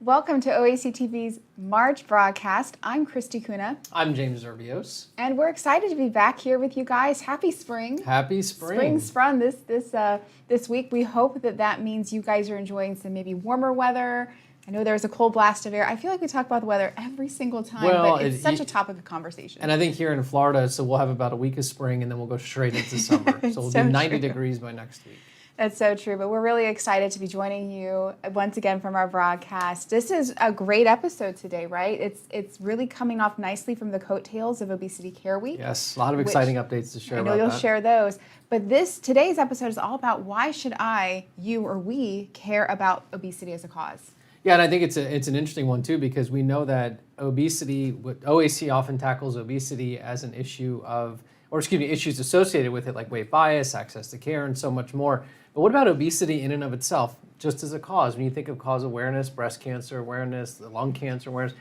Welcome to OAC TV's March broadcast. I'm Christy Kuna. I'm James Zerbios. And we're excited to be back here with you guys. Happy spring. Happy spring. Spring's sprung this week. We hope that means you guys are enjoying some maybe warmer weather. I know there's a cold blast of air. I feel like we talk about the weather every single time, but it's such a topic of conversation. And I think here in Florida, so we'll have about a week of spring and then we'll go straight into summer. So we'll be 90 degrees by next week. That's so true, but we're really excited to be joining you once again from our broadcast. This is a great episode today, right? It's really coming off nicely from the coattails of Obesity Care Week. Yes, a lot of exciting updates to share about that. I know you'll share those. But today's episode is all about why should I, you, or we care about obesity as a cause? Yeah, and I think it's an interesting one too, because we know that OAC often tackles obesity as an issue issues associated with it like weight bias, access to care, and so much more. But what about obesity in and of itself, just as a cause? When you think of cause awareness, breast cancer awareness, lung cancer awareness,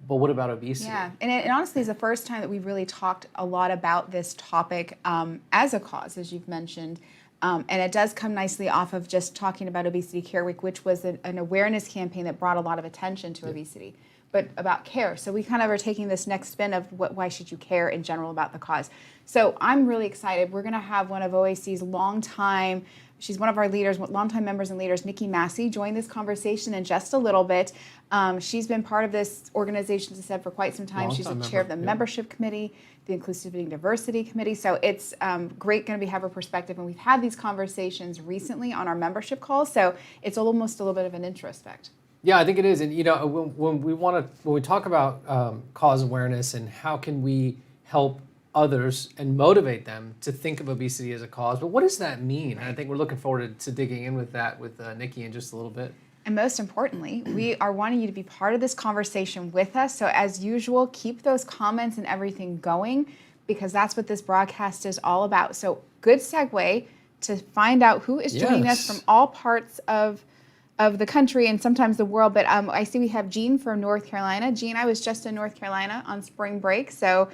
but what about obesity? Yeah, and it honestly is the first time that we've really talked a lot about this topic as a cause, as you've mentioned. And it does come nicely off of just talking about Obesity Care Week, which was an awareness campaign that brought a lot of attention to obesity, but about care. So we kind of are taking this next spin of why should you care in general about the cause. So I'm really excited. We're going to have one of OAC's she's one of our leaders, longtime members and leaders, Nikki Massie, join this conversation in just a little bit. She's been part of this organization, as I said, for quite some time. She's the chair of the membership committee, the Inclusivity and Diversity Committee. So it's great going to have her perspective. And we've had these conversations recently on our membership calls. So it's almost a little bit of an introspect. Yeah, I think it is. And when we talk about cause awareness and how can we help others and motivate them to think of obesity as a cause, but what does that mean? And I think we're looking forward to digging in with that with Nikki in just a little bit. And most importantly, we are wanting you to be part of this conversation with us. So as usual, keep those comments and everything going, because that's what this broadcast is all about. So good segue to find out who is joining us from all parts of the country and sometimes the world. But I see we have Jean from North Carolina. Jean, I was just in North Carolina on spring break, so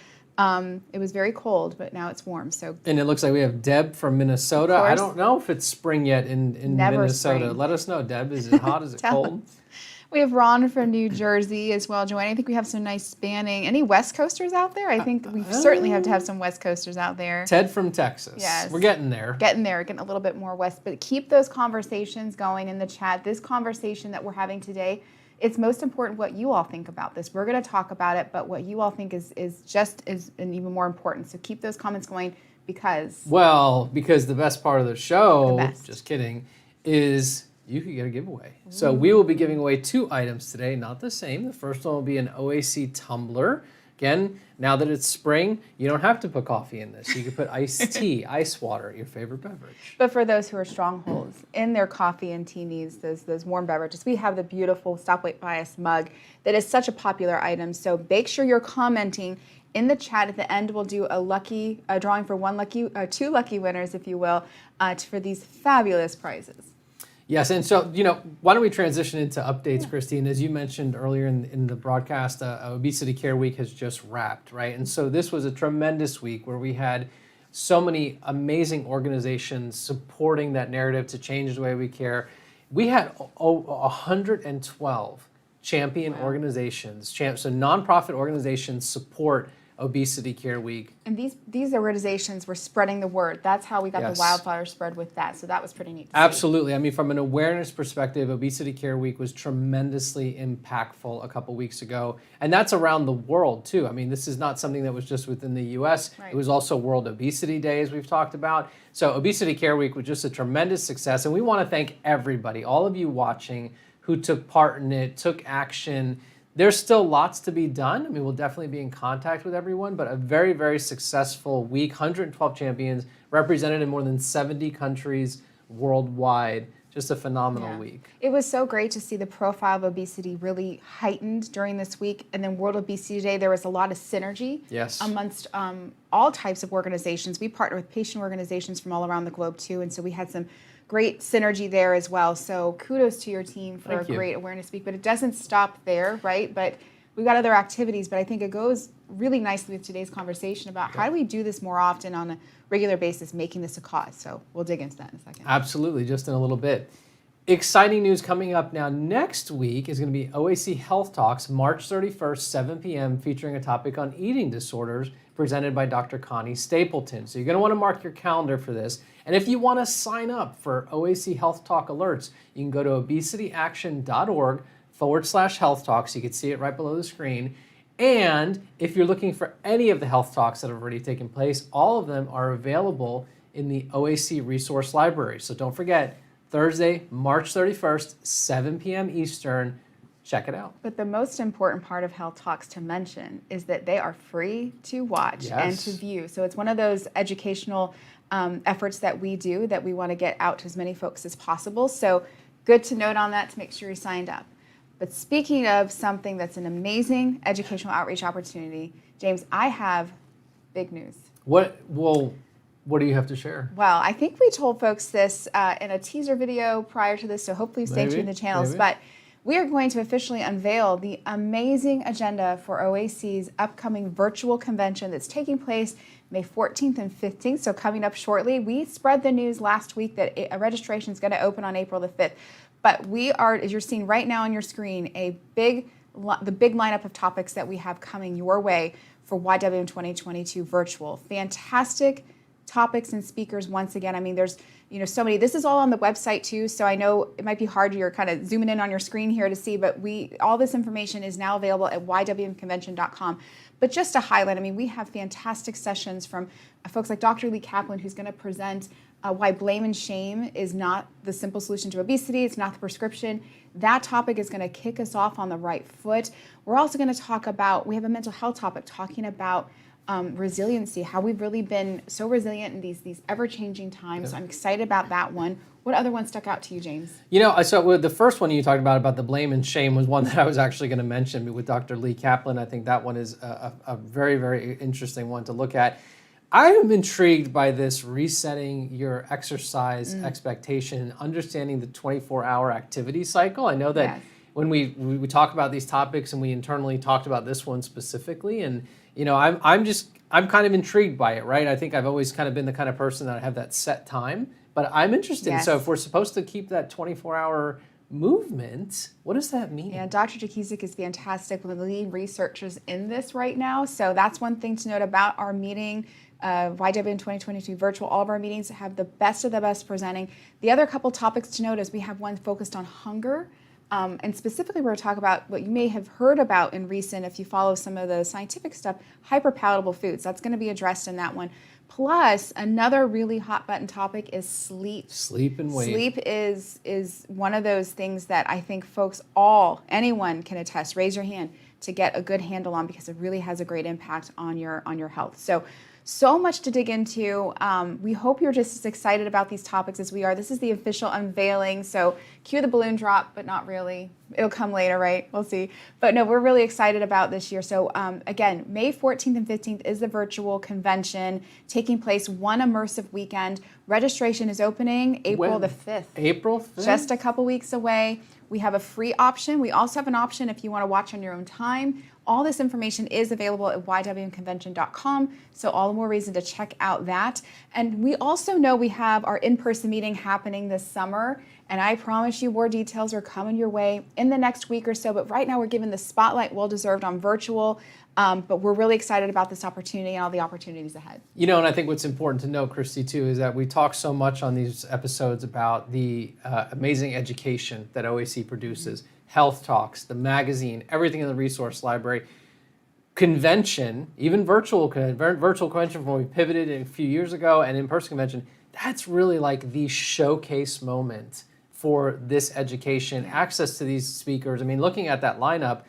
it was very cold, but now it's warm. And it looks like we have Deb from Minnesota. I don't know if it's spring yet in Minnesota. Spring. Let us know, Deb. Is it hot? Is it cold? We have Ron from New Jersey as well joining. I think we have some nice spanning. Any West Coasters out there? I think we certainly have to have some West Coasters out there. Ted from Texas. Yes. We're getting there. Getting a little bit more west. But keep those conversations going in the chat. This conversation that we're having today, it's most important what you all think about this. We're going to talk about it, but what you all think is just as and even more important. So keep those comments going because the best part of the show, just kidding, is you could get a giveaway. Ooh. So we will be giving away 2 items today, not the same. The first one will be an OAC tumbler. Again, now that it's spring, you don't have to put coffee in this. You can put iced tea, ice water, your favorite beverage. But for those who are strongholds in their coffee and tea needs, those warm beverages, we have the beautiful Stop Weight Bias mug that is such a popular item. So make sure you're commenting in the chat. At the end, we'll do a drawing for 2 lucky winners, if you will, for these fabulous prizes. Yes, and so, why don't we transition into updates, Christine? As you mentioned earlier in the broadcast, Obesity Care Week has just wrapped, right? And so this was a tremendous week where we had so many amazing organizations supporting that narrative to change the way we care. We had 112 champion organizations, so nonprofit organizations support Obesity Care Week. And these organizations were spreading the word. That's how we got the wildfire spread with that. So that was pretty neat to see. Absolutely. I mean, from an awareness perspective, Obesity Care Week was tremendously impactful a couple weeks ago. And that's around the world, too. I mean, this is not something that was just within the U.S. Right. It was also World Obesity Day, as we've talked about. So Obesity Care Week was just a tremendous success. And we want to thank everybody, all of you watching, who took part in it, took action. There's still lots to be done. I mean, we'll definitely be in contact with everyone, but a very, very successful week. 112 champions represented in more than 70 countries worldwide. Just a phenomenal week. It was so great to see the profile of obesity really heightened during this week. And then World Obesity Day, there was a lot of synergy amongst all types of organizations. We partner with patient organizations from all around the globe, too. And so we had some great synergy there as well. So kudos to your team for a great awareness week. But it doesn't stop there, right? But we've got other activities. But I think it goes really nicely with today's conversation about how do we do this more often on a regular basis, making this a cause. So we'll dig into that in a second. Absolutely, just in a little bit. Exciting news coming up now. Next week is going to be OAC Health Talks, March 31st, 7 p.m., featuring a topic on eating disorders presented by Dr. Connie Stapleton. So you're going to want to mark your calendar for this. And if you want to sign up for OAC Health Talk alerts, you can go to obesityaction.org/health talks. You can see it right below the screen. And if you're looking for any of the health talks that have already taken place, all of them are available in the OAC Resource Library. So don't forget, Thursday, March 31st, 7 p.m. Eastern. Check it out. But the most important part of Health Talks to mention is that they are free to watch and to view. So it's one of those educational efforts that we do that we want to get out to as many folks as possible. So good to note on that to make sure you're signed up. But speaking of something that's an amazing educational outreach opportunity, James, I have big news. What do you have to share? Well, I think we told folks this in a teaser video prior to this, so hopefully stay tuned to the channels. But we are going to officially unveil the amazing agenda for OAC's upcoming virtual convention that's taking place May 14th and 15th, so coming up shortly. We spread the news last week that a registration is going to open on April the 5th. But we are, as you're seeing right now on your screen, the big lineup of topics that we have coming your way for YWM2022 Virtual. Fantastic topics and speakers once again. I mean, there's so many. This is all on the website too, so I know it might be hard. You're kind of zooming in on your screen here to see, but all this information is now available at ywmconvention.com. But just to highlight, I mean, we have fantastic sessions from folks like Dr. Lee Kaplan, who's going to present why blame and shame is not the simple solution to obesity. It's not the prescription. That topic is going to kick us off on the right foot. We're also going to talk about, we have a mental health topic talking about resiliency, how we've really been so resilient in these ever-changing times. Yeah. So I'm excited about that one. What other one stuck out to you, James? So the first one you talked about the blame and shame was one that I was actually going to mention with Dr. Lee Kaplan. I think that one is a very, very interesting one to look at. I am intrigued by this resetting your exercise expectation, understanding the 24-hour activity cycle. I know that when we talk about these topics, and we internally talked about this one specifically, and I'm kind of intrigued by it, right? I think I've always kind of been the kind of person that I have that set time, but I'm interested. Yes. So if we're supposed to keep that 24-hour movement, what does that mean? Yeah, Dr. Jakisik is fantastic, one of the leading researchers in this right now. So that's one thing to note about our meeting. YWM2022 Virtual, all of our meetings have the best of the best presenting. The other couple topics to note is we have one focused on hunger. And specifically, we're going to talk about what you may have heard about in recent, if you follow some of the scientific stuff, hyperpalatable foods. That's going to be addressed in that one. Plus, another really hot button topic is sleep. Sleep and weight. Sleep is one of those things that I think folks, anyone can attest, raise your hand, to get a good handle on, because it really has a great impact on your health. So much to dig into. We hope you're just as excited about these topics as we are. This is the official unveiling, so cue the balloon drop, but not really. It'll come later, right? We'll see. But no, we're really excited about this year. So again, May 14th and 15th is the virtual convention taking place, one immersive weekend. Registration is opening April the 5th. April 5th? Just a couple weeks away. We have a free option. We also have an option if you want to watch on your own time. All this information is available at ywmconvention.com, so all the more reason to check out that. And we also know we have our in-person meeting happening this summer, and I promise you more details are coming your way in the next week or so. But right now we're giving the spotlight well-deserved on virtual, but we're really excited about this opportunity and all the opportunities ahead. And I think what's important to know, Christy, too, is that we talk so much on these episodes about the amazing education that OAC produces. Health Talks, the magazine, everything in the resource library, convention, even virtual convention from when we pivoted a few years ago, and in-person convention. That's really like the showcase moment for this education, access to these speakers. I mean, looking at that lineup,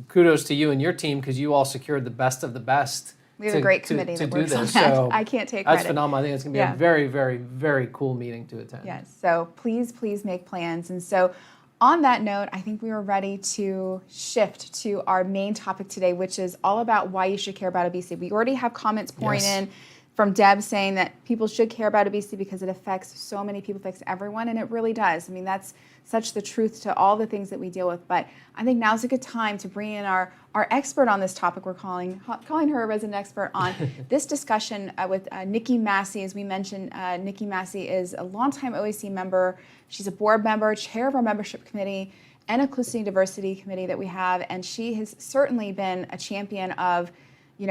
kudos to you and your team, because you all secured the best of the best. We have a great committee that works on that. So I can't take credit. That's phenomenal. I think it's going to be a very, very, very cool meeting to attend. Yes, so please make plans. And so on that note, I think we are ready to shift to our main topic today, which is all about why you should care about obesity. We already have comments pouring in. from Deb saying that people should care about obesity because it affects so many people, affects everyone, and it really does. I mean, that's such the truth to all the things that we deal with. But I think now's a good time to bring in our expert on this topic. We're calling her a resident expert on this discussion with Nikki Massie. As we mentioned, Nikki Massie is a longtime OAC member. She's a board member, chair of our membership committee, and inclusivity and diversity committee that we have, and she has certainly been a champion of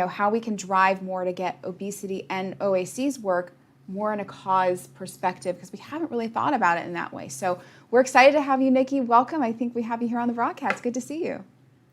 how we can drive more to get obesity and OAC's work more in a cause perspective, because we haven't really thought about it in that way. So we're excited to have you, Nikki. Welcome. I think we have you here on the broadcast. Good to see you.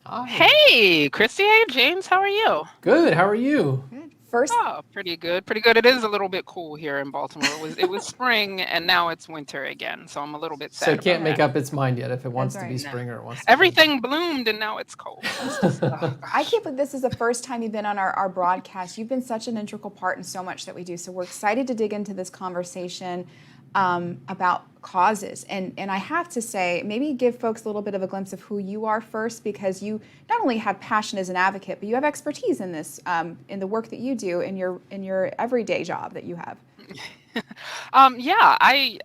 Hi. Hey, Christy. Hey, James. How are you? Good. How are you? Good. First, pretty good. Pretty good. It is a little bit cool here in Baltimore. It was spring and now it's winter again, so I'm a little bit sad. So it can't make up its mind yet if it wants to be spring or it wants to Everything bloomed and now it's cold. I can't believe this is the first time you've been on our broadcast. You've been such an integral part in so much that we do. So we're excited to dig into this conversation about causes. And I have to say, maybe give folks a little bit of a glimpse of who you are first, because you not only have passion as an advocate, but you have expertise in this, in the work that you do in your everyday job that you have. I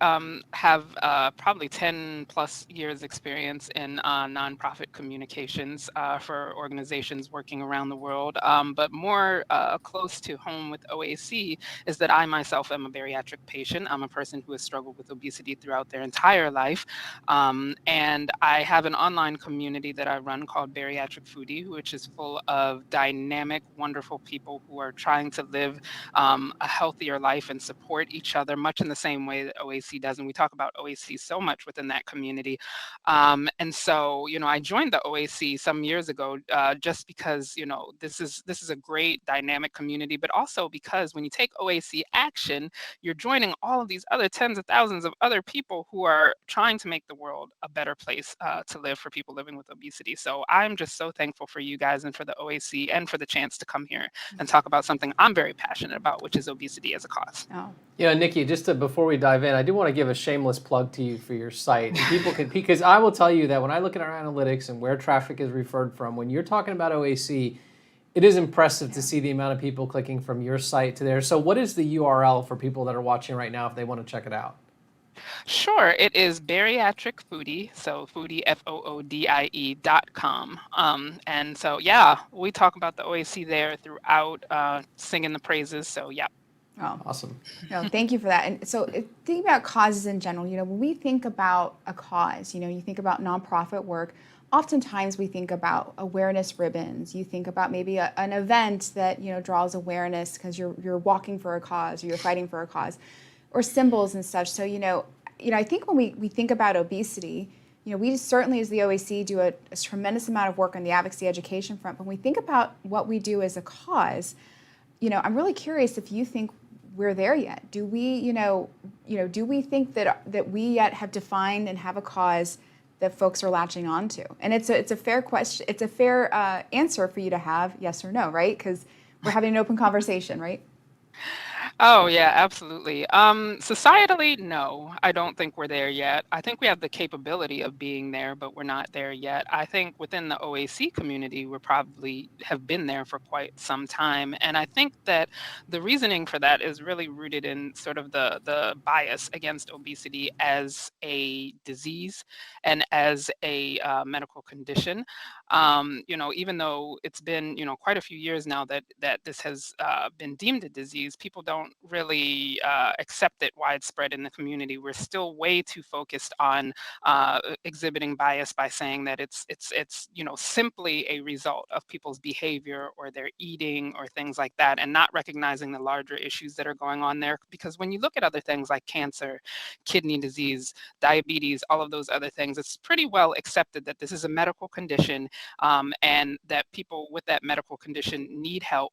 have probably 10 plus years experience in nonprofit communications for organizations working around the world. But more close to home with OAC is that I myself am a bariatric patient. I'm a person who has struggled with obesity throughout their entire life. And I have an online community that I run called Bariatric Foodie, which is full of dynamic, wonderful people who are trying to live a healthier life and support each other, much in the same way that OAC does. And we talk about OAC so much within that community. And so, I joined the OAC some years ago just because, this is a great dynamic community, but also because when you take OAC action, you're joining all of these other tens of thousands of other people who are trying to make the world a better place to live for people living with obesity. So I'm just so thankful for you guys and for the OAC and for the chance to come here and talk about something I'm very passionate about, which is obesity as a cause. Oh. Nikki, just before we dive in, I do want to give a shameless plug to you for your site. People can, because I will tell you that when I look at our analytics and where traffic is referred from, when you're talking about OAC, it is impressive to see the amount of people clicking from your site to there. So what is the URL for people that are watching right now if they want to check it out? Sure, it is Bariatric Foodie, so foodie, FOODIE.com. And so, we talk about the OAC there throughout, singing the praises, so yeah. Oh, awesome. No, thank you for that. And so thinking about causes in general, when we think about a cause, you think about nonprofit work, oftentimes we think about awareness ribbons. You think about maybe an event that, draws awareness because you're walking for a cause or you're fighting for a cause, or symbols and such. So, I think when we think about obesity, we certainly as the OAC do a tremendous amount of work on the advocacy education front. But when we think about what we do as a cause, I'm really curious if you think we're there yet. Do we, do we think that we yet have defined and have a cause that folks are latching on to? And it's a fair question. It's a fair answer for you to have, yes or no, right? Because we're having an open conversation, right? Oh, yeah, absolutely. Societally, no, I don't think we're there yet. I think we have the capability of being there, but we're not there yet. I think within the OAC community, we probably have been there for quite some time. And I think that the reasoning for that is really rooted in sort of the bias against obesity as a disease and as a medical condition. Even though it's been, quite a few years now that this has been deemed a disease, people don't really accept it widespread in the community. We're still way too focused on exhibiting bias by saying that it's simply a result of people's behavior or their eating or things like that, and not recognizing the larger issues that are going on there. Because when you look at other things like cancer, kidney disease, diabetes, all of those other things, it's pretty well accepted that this is a medical condition, and that people with that medical condition need help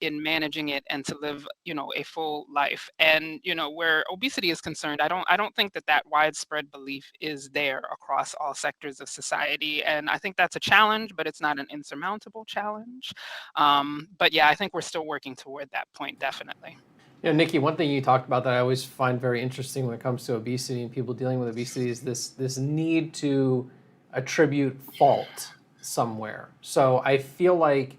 in managing it and to live, a full life. And where obesity is concerned, I don't think that widespread belief is there across all sectors of society. And I think that's a challenge, but it's not an insurmountable challenge. But yeah, I think we're still working toward that point, definitely. Nikki, one thing you talked about that I always find very interesting when it comes to obesity and people dealing with obesity is this need to attribute fault somewhere. So I feel like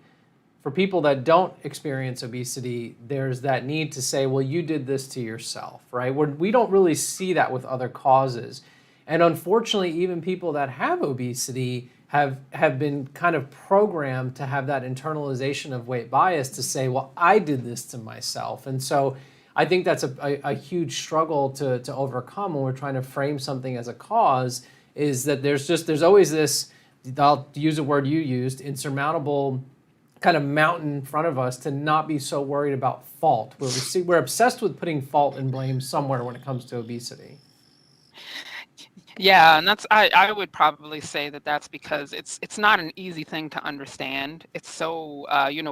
for people that don't experience obesity, there's that need to say, well, you did this to yourself, right? We don't really see that with other causes. And unfortunately, even people that have obesity have been kind of programmed to have that internalization of weight bias to say, well, I did this to myself. And so I think that's a huge struggle to overcome when we're trying to frame something as a cause, is that there's always this, I'll use a word you used, insurmountable kind of mountain in front of us to not be so worried about fault. We're obsessed with putting fault and blame somewhere when it comes to obesity. Yeah, and I would probably say that that's because it's not an easy thing to understand. It's so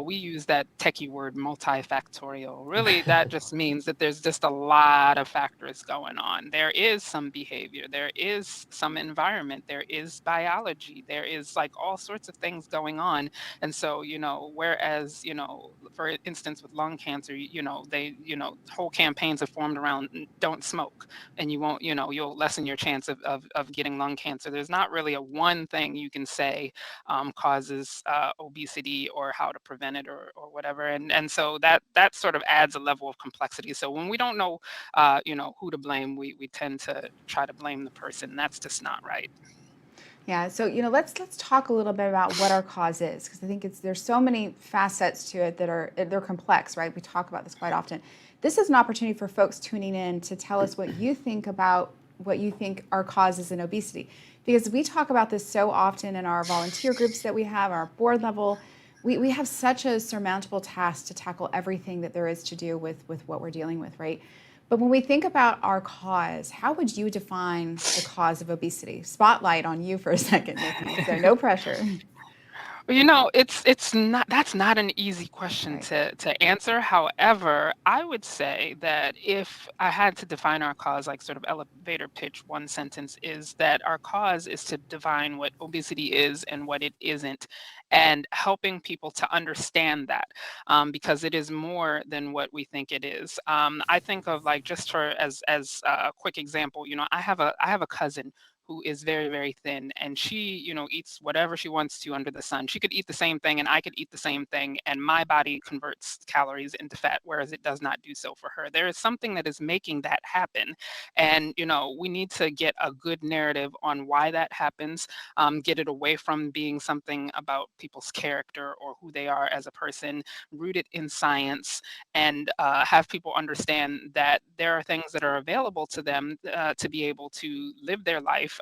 we use that techie word multifactorial. Really, that just means that there's just a lot of factors going on. There is some behavior, there is some environment, there is biology, there is like all sorts of things going on. And so, whereas, for instance, with lung cancer, whole campaigns are formed around don't smoke, and you won't, you'll lessen your chance of getting lung cancer. There's not really a one thing you can say causes obesity or how to prevent it or whatever. And so that sort of adds a level of complexity. So when we don't know, who to blame, we tend to try to blame the person. That's just not right. Yeah, so let's talk a little bit about what our cause is, because I think there's so many facets to it that they're complex, right? We talk about this quite often. This is an opportunity for folks tuning in to tell us what you think about what you think our cause is in obesity, because we talk about this so often in our volunteer groups that we have, our board level. We have such a surmountable task to tackle everything that there is to do with what we're dealing with, right? But when we think about our cause, how would you define the cause of obesity? Spotlight on you for a second, Nikki, so no pressure. It's not that's not an easy question Right. to answer. However, I would say that if I had to define our cause, like sort of elevator pitch, one sentence is that our cause is to define what obesity is and what it isn't, and helping people to understand that, because it is more than what we think it is. I think of, like, just for as a quick example, I have a cousin who is very, very thin, and she, eats whatever she wants to under the sun. She could eat the same thing and I could eat the same thing, and my body converts calories into fat, whereas it does not do so for her. There is something that is making that happen. And, we need to get a good narrative on why that happens, get it away from being something about people's character or who they are as a person, root it in science, and have people understand that there are things that are available to them to be able to live their life,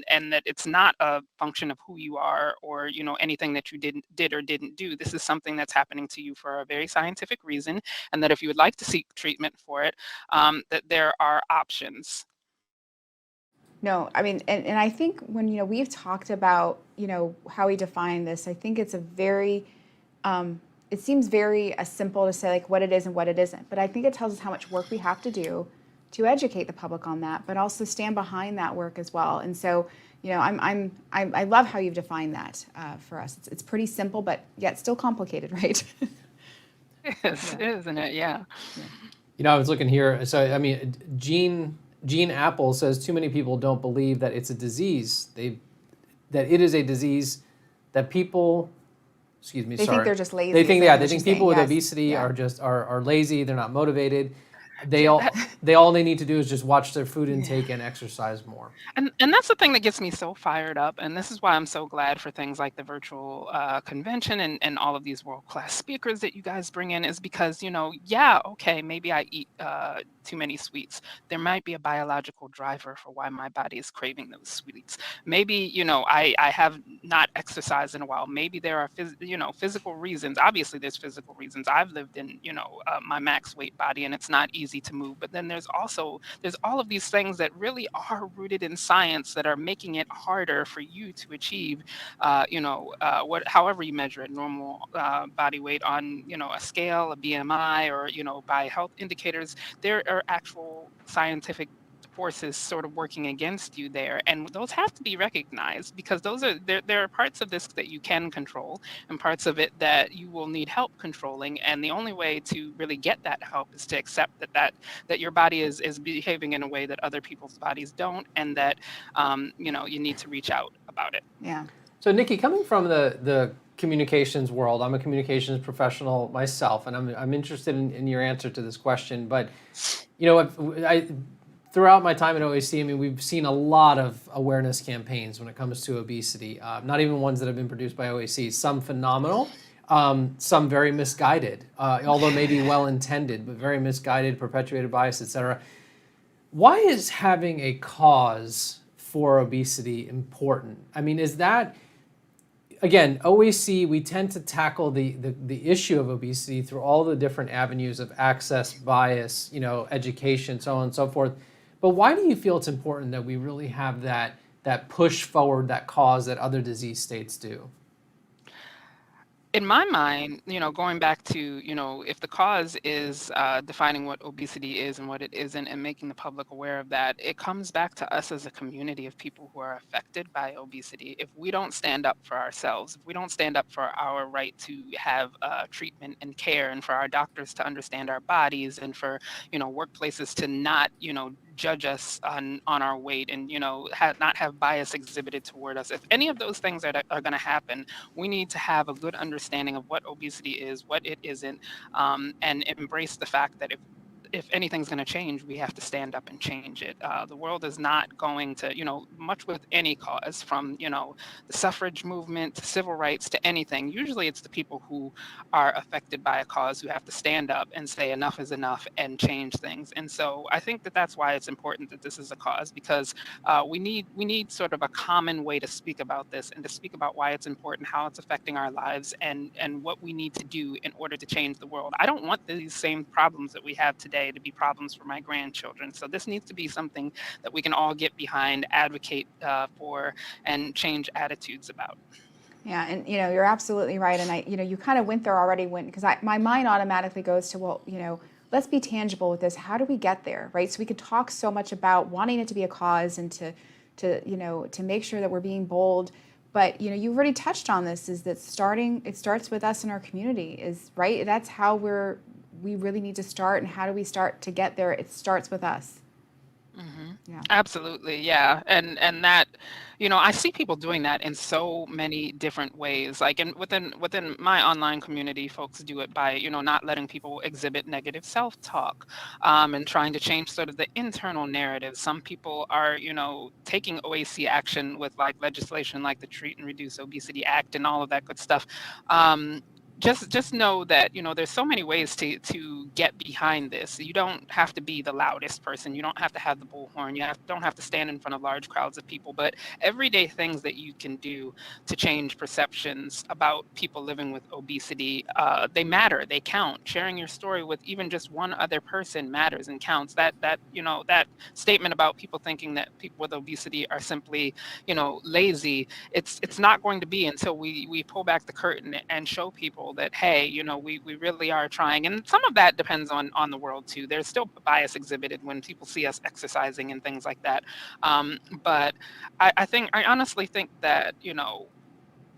and that it's not a function of who you are or anything that you did or didn't do. This is something that's happening to you for a very scientific reason, and that if you would like to seek treatment for it, that there are options. No, I mean, and I think when we've talked about how we define this, I think it's it seems very simple to say like what it is and what it isn't, but I think it tells us how much work we have to do to educate the public on that, but also stand behind that work as well. And so, I love how you've defined that for us. It's pretty simple, but yet still complicated, right? It is, isn't it? Yeah. I was looking here. So, I mean, Gene Apple says too many people don't believe that it's a disease. That it is a disease that people, excuse me, They sorry. think they're just lazy. They think, is what they you're think people with saying. Yes. obesity Yeah. are just are lazy. They're not motivated. Yeah, All they need to do is just watch their food intake and exercise more. and that's the thing that gets me so fired up, and this is why I'm so glad for things like the virtual convention and all of these world-class speakers that you guys bring in, is because, yeah, okay, maybe I eat too many sweets. There might be a biological driver for why my body is craving those sweets. Maybe, I have not exercised in a while. Maybe there are physical reasons. Obviously there's physical reasons. I've lived in my max weight body, and it's not easy to move. But then there's all of these things that really are rooted in science that are making it harder for you to achieve, however you measure it, normal body weight on, a scale, a BMI, or, by health indicators. There are actual scientific forces sort of working against you there, and those have to be recognized, because there are parts of this that you can control and parts of it that you will need help controlling, and the only way to really get that help is to accept that your body is behaving in a way that other people's bodies don't, and that you need to reach out about it. Yeah. So, Nikki, coming from the communications world. I'm a communications professional myself, and I'm interested in your answer to this question. But throughout my time at OAC, I mean, we've seen a lot of awareness campaigns when it comes to obesity. Not even ones that have been produced by OAC. Some phenomenal, some very misguided, although maybe well-intended, but very misguided, perpetuated bias, etc. Why is having a cause for obesity important? I mean, is that, again, OAC, we tend to tackle the issue of obesity through all the different avenues of access, bias, education, so on and so forth. But why do you feel it's important that we really have that push forward, that cause that other disease states do? In my mind, going back to, if the cause is defining what obesity is and what it isn't and making the public aware of that, it comes back to us as a community of people who are affected by obesity. If we don't stand up for ourselves, if we don't stand up for our right to have treatment and care, and for our doctors to understand our bodies, and for, workplaces to not, judge us on our weight, and not have bias exhibited toward us, if any of those things are going to happen, we need to have a good understanding of what obesity is, what it isn't, and embrace the fact that if anything's going to change, we have to stand up and change it. The world is not going to, much with any cause, from, the suffrage movement to civil rights to anything. Usually it's the people who are affected by a cause who have to stand up and say enough is enough and change things. And so I think that that's why it's important that this is a cause, because we need sort of a common way to speak about this, and to speak about why it's important, how it's affecting our lives, and what we need to do in order to change the world. I don't want these same problems that we have today to be problems for my grandchildren. So this needs to be something that we can all get behind, advocate for, and change attitudes about. Yeah, and you're absolutely right, and you kind of went there already because my mind automatically goes to, well, let's be tangible with this. How do we get there, right? So we could talk so much about wanting it to be a cause, and to make sure that we're being bold. But you've already touched on this, is that it starts with us in our community, is right. That's how we really need to start. And how do we start to get there? It starts with us. Mm-hmm. Yeah. Absolutely, yeah, and that, I see people doing that in so many different ways. Like within my online community, folks do it by not letting people exhibit negative self-talk, and trying to change sort of the internal narrative. Some people are taking OAC action with like legislation like the Treat and Reduce Obesity Act and all of that good stuff. Just know that there's so many ways to get behind this. You don't have to be the loudest person. You don't have to have the bullhorn. Don't have to stand in front of large crowds of people. But everyday things that you can do to change perceptions about people living with obesity, they matter. They count. Sharing your story with even just one other person matters and counts. That statement about people thinking that people with obesity are simply lazy. It's not going to be until we pull back the curtain and show people that, hey, we really are trying. And some of that depends on the world too. There's still bias exhibited when people see us exercising and things like that. But I honestly think that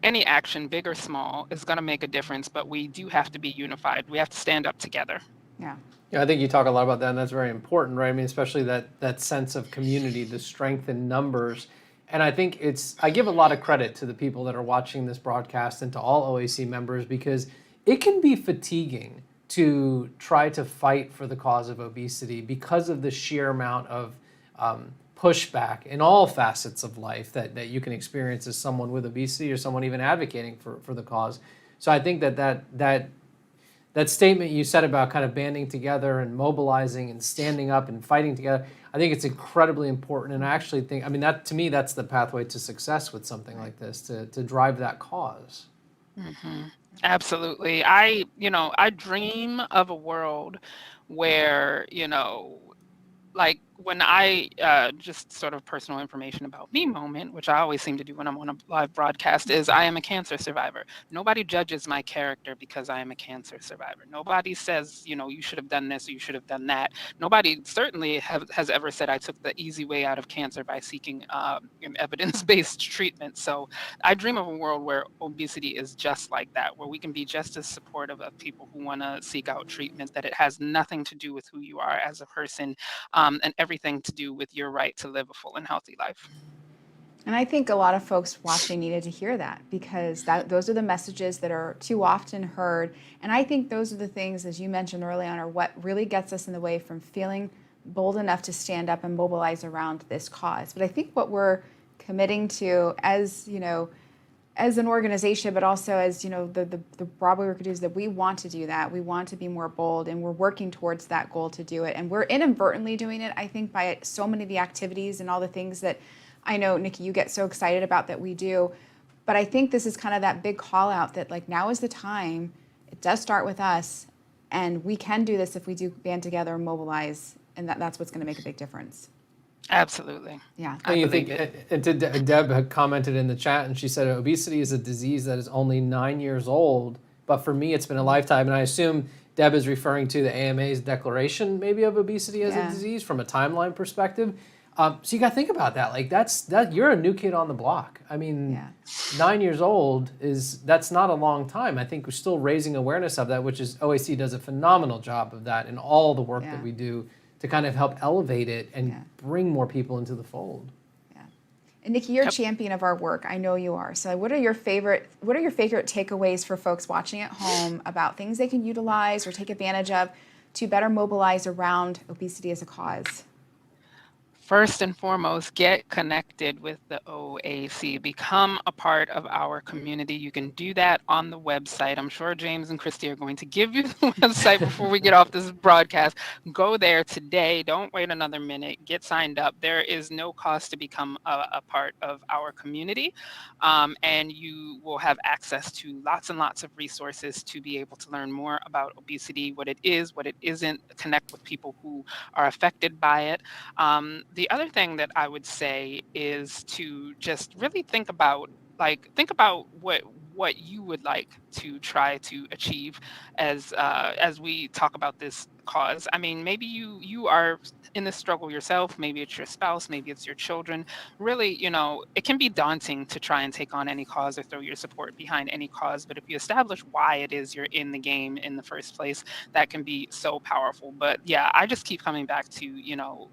any action, big or small, is going to make a difference. But we do have to be unified. We have to stand up together. Yeah. Yeah, I think you talk a lot about that, and that's very important, right? I mean, especially that sense of community, the strength in numbers. And I think I give a lot of credit to the people that are watching this broadcast and to all OAC members, because it can be fatiguing to try to fight for the cause of obesity because of the sheer amount of pushback in all facets of life that you can experience as someone with obesity or someone even advocating for the cause. So I think that statement you said about kind of banding together and mobilizing and standing up and fighting together, I think it's incredibly important. And I actually think, to me, that's the pathway to success with something like this, to drive that cause. Mm-hmm. Absolutely. I dream of a world where, like when I just sort of personal information about me moment, which I always seem to do when I'm on a live broadcast, is I am a cancer survivor. Nobody judges my character because I am a cancer survivor. Nobody says, you should have done this or you should have done that. Nobody certainly has ever said I took the easy way out of cancer by seeking evidence-based treatment. So I dream of a world where obesity is just like that, where we can be just as supportive of people who want to seek out treatment, that it has nothing to do with who you are as a person, and everything to do with your right to live a full and healthy life. And I think a lot of folks watching needed to hear that, because those are the messages that are too often heard. And I think those are the things, as you mentioned early on, are what really gets us in the way from feeling bold enough to stand up and mobilize around this cause. But I think what we're committing to as, as an organization, but also as, the broad work we do, is that we want to do that. We want to be more bold, and we're working towards that goal to do it. And we're inadvertently doing it, I think, by so many of the activities and all the things that I know, Nikki, you get so excited about that we do. But I think this is kind of that big call out that, like, now is the time. It does start with us, and we can do this if we do band together and mobilize, and that's what's going to make a big difference. Absolutely. Yeah. And you think, and Deb had commented in the chat, and she said obesity is a disease that is only 9 years old, but for me it's been a lifetime. And I assume Deb is referring to the AMA's declaration maybe of obesity as a disease from a timeline perspective. So you got to think about that. Like that you're a new kid on the block. I mean, 9 years old that's not a long time. I think we're still raising awareness of that, which is OAC does a phenomenal job of that in all the work that we do to kind of help elevate it and bring more people into the fold. Yeah. And Nikki, you're a champion of our work. I know you are. So what are your favorite takeaways for folks watching at home about things they can utilize or take advantage of to better mobilize around obesity as a cause? First and foremost, get connected with the OAC. Become a part of our community. You can do that on the website. I'm sure James and Christy are going to give you the website before we get off this broadcast. Go there today. Don't wait another minute. Get signed up. There is no cost to become a part of our community. And you will have access to lots and lots of resources to be able to learn more about obesity, what it is, what it isn't, connect with people who are affected by it. The other thing that I would say is to just really think about what you would like to try to achieve as we talk about this cause. I mean, maybe you are in this struggle yourself. Maybe it's your spouse. Maybe it's your children. Really, it can be daunting to try and take on any cause or throw your support behind any cause. But if you establish why it is you're in the game in the first place, that can be so powerful. But yeah, I just keep coming back to,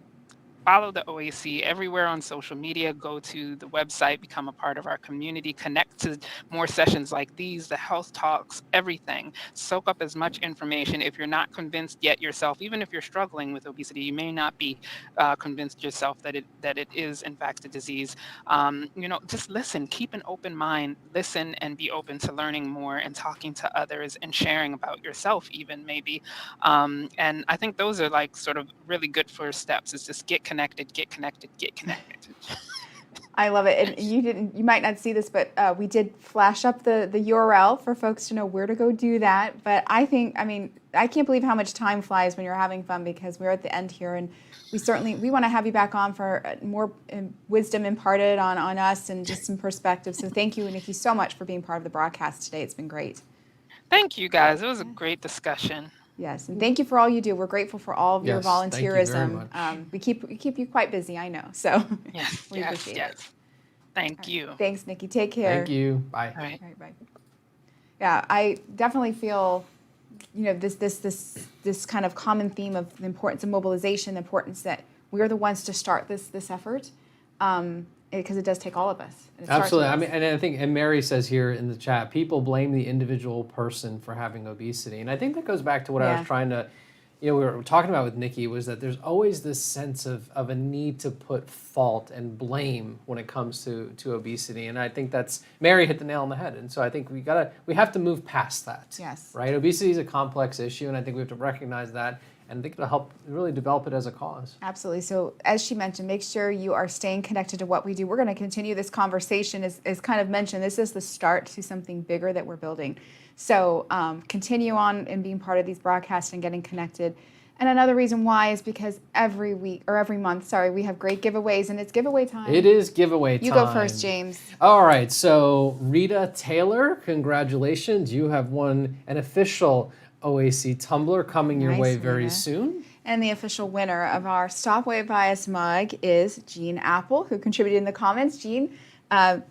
follow the OAC everywhere on social media, go to the website, become a part of our community, connect to more sessions like these, the health talks, everything. Soak up as much information. If you're not convinced yet yourself, even if you're struggling with obesity, you may not be convinced yourself that it is in fact a disease. Just listen, keep an open mind, listen and be open to learning more and talking to others and sharing about yourself even maybe. And I think those are like sort of really good first steps, is just get connected. I love it. And you might not see this, but we did flash up the URL for folks to know where to go do that. But I can't believe how much time flies when you're having fun, because we're at the end here, and we want to have you back on for more wisdom imparted on us and just some perspective. So thank you, Nikki, so much for being part of the broadcast today. It's been great. Thank you, guys. It was a great discussion. Yes, and thank you for all you do. We're grateful for all of your volunteerism. Thank you very much. We keep you quite busy, I know. So we appreciate it. Thank you. Thanks, Nikki. Take care. Thank you. Bye. All right. Bye. Yeah, I definitely feel, this kind of common theme of the importance of mobilization, the importance that we are the ones to start this effort, because it does take all of us. Absolutely. I mean, and I think, and Mary says here in the chat, people blame the individual person for having obesity. And I think that goes back to what I was trying to, we were talking about with Nikki, was that there's always this sense of a need to put fault and blame when it comes to obesity. And I think Mary hit the nail on the head. And so I think we have to move past that. Yes. Right? Obesity is a complex issue, and I think we have to recognize that. And I think it'll help really develop it as a cause. Absolutely. So as she mentioned, make sure you are staying connected to what we do. We're going to continue this conversation. As kind of mentioned, this is the start to something bigger that we're building. So continue on and being part of these broadcasts and getting connected. And another reason why is because every month, we have great giveaways, and it's giveaway time. It is giveaway time. You go first, James. All right. So Rita Taylor, congratulations. You have won an official OAC tumbler coming your way very soon. And the official winner of our Stop Weight Bias mug is Jean Apple, who contributed in the comments. Jean,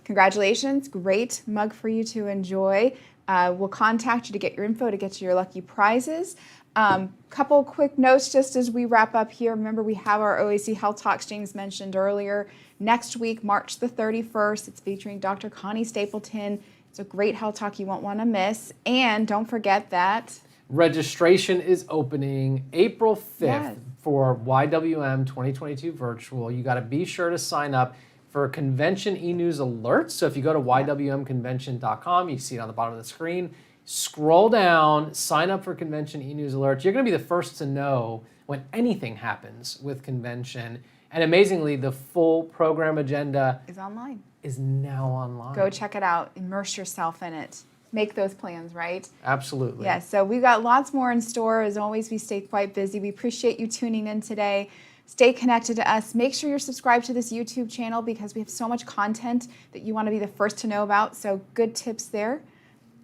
congratulations. Great mug for you to enjoy. We'll contact you to get your info, to get you your lucky prizes. Couple quick notes just as we wrap up here. Remember, we have our OAC Health Talks, James mentioned earlier. Next week, March the 31st, it's featuring Dr. Connie Stapleton. It's a great health talk you won't want to miss. And don't forget that registration is opening April 5th Yes. for YWM 2022 Virtual. You got to be sure to sign up for convention e-news alerts. So if you go to ywmconvention.com, you see it on the bottom of the screen. Scroll down, sign up for convention e-news alerts. You're going to be the first to know when anything happens with convention. And amazingly, the full program agenda is online. is now online. Go check it out. Immerse yourself in it. Make those plans, right? Absolutely. Yes, so we've got lots more in store. As always, we stay quite busy. We appreciate you tuning in today. Stay connected to us. Make sure you're subscribed to this YouTube channel because we have so much content that you want to be the first to know about. So good tips there.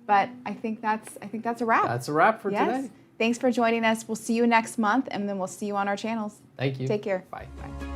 But I think that's a wrap. That's a wrap for today. Thanks for joining us. We'll see you next month, and then we'll see you on our channels. Thank you. Take care. Bye. Bye.